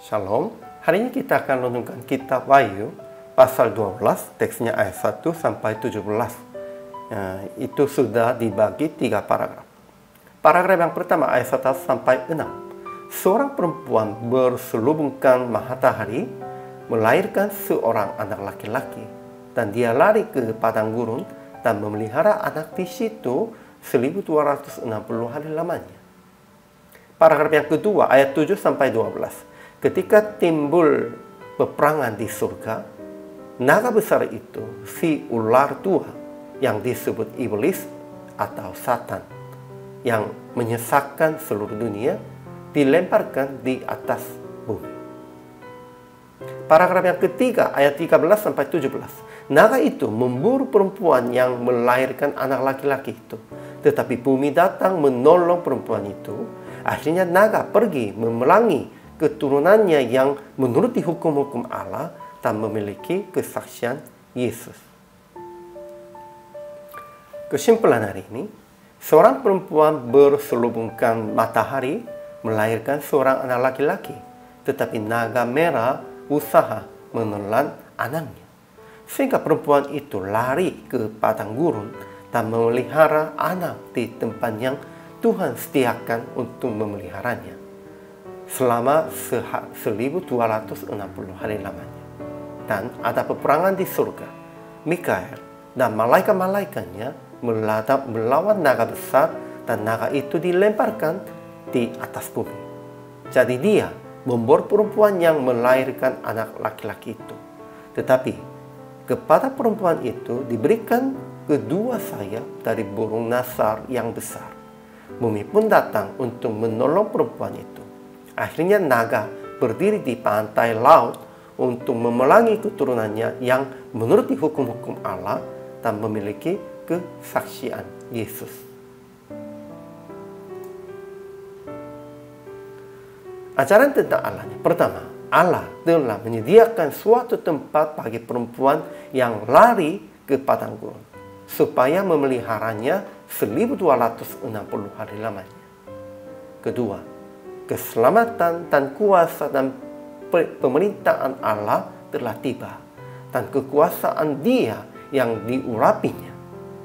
Shalom, hari ini kita akan renungkan kitab Wahyu pasal 12, teksnya ayat 1 sampai 17. Itu sudah dibagi 3 paragraf. Paragraf yang pertama ayat 1 sampai 6. Seorang perempuan berselubungkan matahari melahirkan seorang anak laki-laki, dan dia lari ke padang gurun dan memelihara anak di situ 1260 hari lamanya. Paragraf yang kedua ayat 7 sampai 12. Ketika timbul peperangan di surga, naga besar itu, si ular tua yang disebut iblis atau Satan, yang menyesatkan seluruh dunia, dilemparkan di atas bumi. Paragraf yang ketiga ayat 13 sampai 17. Naga itu memburu perempuan yang melahirkan anak laki-laki itu, tetapi bumi datang menolong perempuan itu. Akhirnya naga pergi memerangi keturunannya yang menuruti hukum-hukum Allah dan memiliki kesaksian Yesus. Kesimpulan hari ini, seorang perempuan berselubungkan matahari melahirkan seorang anak laki-laki, tetapi naga merah usaha menelan anaknya. Sehingga perempuan itu lari ke padang gurun dan memelihara anak di tempat yang Tuhan sediakan untuk memeliharanya selama 1260 hari lamanya. Dan ada peperangan di surga. Mikael dan malaikat-malaikatnya melawan naga besar, dan naga itu dilemparkan di atas bumi. Jadi dia memburu perempuan yang melahirkan anak laki-laki itu. Tetapi kepada perempuan itu diberikan kedua sayap dari burung nasar yang besar. Bumi pun datang untuk menolong perempuan itu. Akhirnya naga berdiri di pantai laut untuk memerangi keturunannya yang menuruti hukum-hukum Allah dan memiliki kesaksian Yesus. Ajaran tentang Allahnya. Pertama, Allah telah menyediakan suatu tempat bagi perempuan yang lari ke padang gurun supaya memeliharanya 1260 hari lamanya. Kedua, keselamatan dan kuasa dan pemerintahan Allah telah tiba, dan kekuasaan Dia yang diurapinya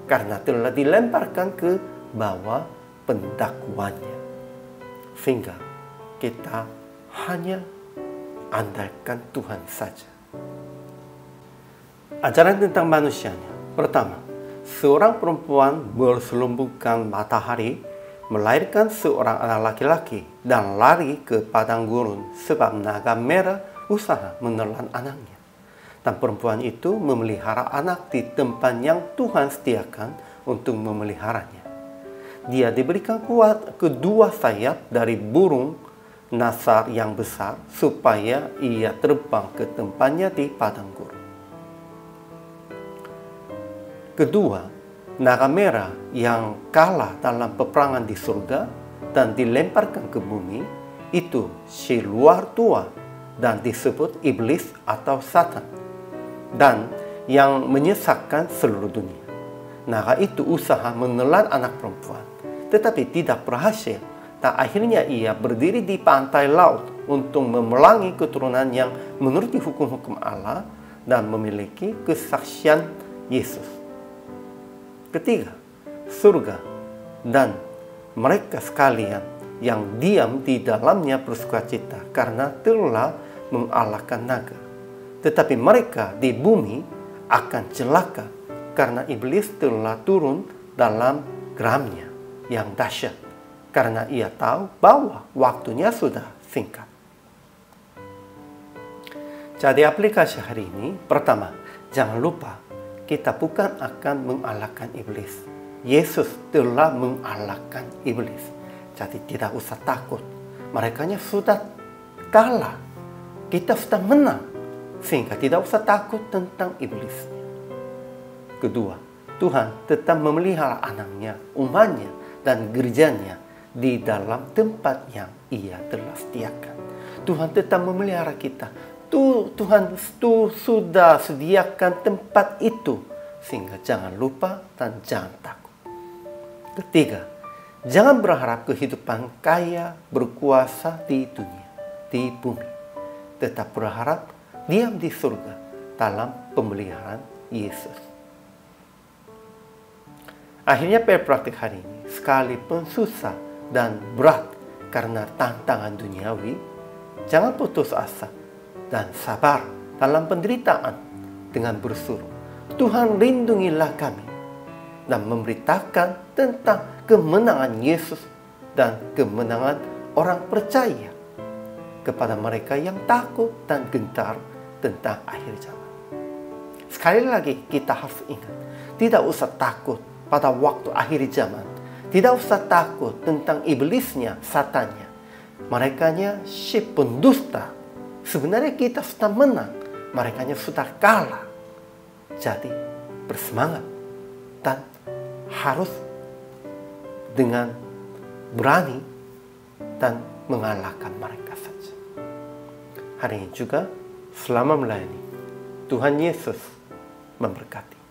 karena telah dilemparkan ke bawah pendakwaannya, sehingga kita hanya andalkan Tuhan saja. Ajaran tentang manusianya. Pertama, seorang perempuan berselubungkan matahari melahirkan seorang anak laki-laki dan lari ke padang gurun sebab naga merah usaha menelan anaknya. Dan perempuan itu memelihara anak di tempat yang Tuhan sediakan untuk memeliharanya. Dia diberikan kuat kedua sayap dari burung nasar yang besar supaya ia terbang ke tempatnya di padang gurun. Kedua, naga merah yang kalah dalam peperangan di surga dan dilemparkan ke bumi itu si luar tua dan disebut iblis atau Satan, dan yang menyesatkan seluruh dunia. Naga itu usaha menelan anak perempuan, tetapi tidak berhasil, dan akhirnya ia berdiri di pantai laut untuk memerangi keturunan yang menuruti hukum-hukum Allah dan memiliki kesaksian Yesus. Ketiga, surga dan mereka sekalian yang diam di dalamnya bersukacita karena telah mengalahkan naga. Tetapi mereka di bumi akan celaka karena iblis telah turun dalam geramnya yang dahsyat, karena ia tahu bahwa waktunya sudah singkat. Jadi aplikasi hari ini, pertama, jangan lupa kita bukan akan mengalahkan iblis. Yesus telah mengalahkan iblis. Jadi tidak usah takut. Merekanya sudah kalah. Kita sudah menang. Sehingga tidak usah takut tentang iblis. Kedua, Tuhan tetap memelihara anaknya, umatnya, dan gerejanya di dalam tempat yang Ia telah sediakan. Tuhan tetap memelihara kita. Tuhan sudah sediakan tempat itu, sehingga jangan lupa dan jangan takut. Ketiga, jangan berharap kehidupan kaya berkuasa di dunia, di bumi. tetap berharap diam di surga dalam pemeliharaan Yesus. Akhirnya praktik hari ini, sekalipun susah dan berat karena tantangan duniawi, jangan putus asa dan sabar dalam penderitaan dengan bersuruh, Tuhan lindungilah kami, dan memberitakan tentang kemenangan Yesus dan kemenangan orang percaya kepada mereka yang takut dan gentar tentang akhir zaman. Sekali lagi kita harus ingat, tidak usah takut pada waktu akhir zaman. Tidak usah takut tentang iblisnya, satannya. Merekanya si pendusta. Sebenarnya kita sudah menang. Merekanya sudah kalah. Jadi bersemangat dan harus dengan berani dan mengalahkan mereka saja. Hari ini juga selama melayani, Tuhan Yesus memberkati.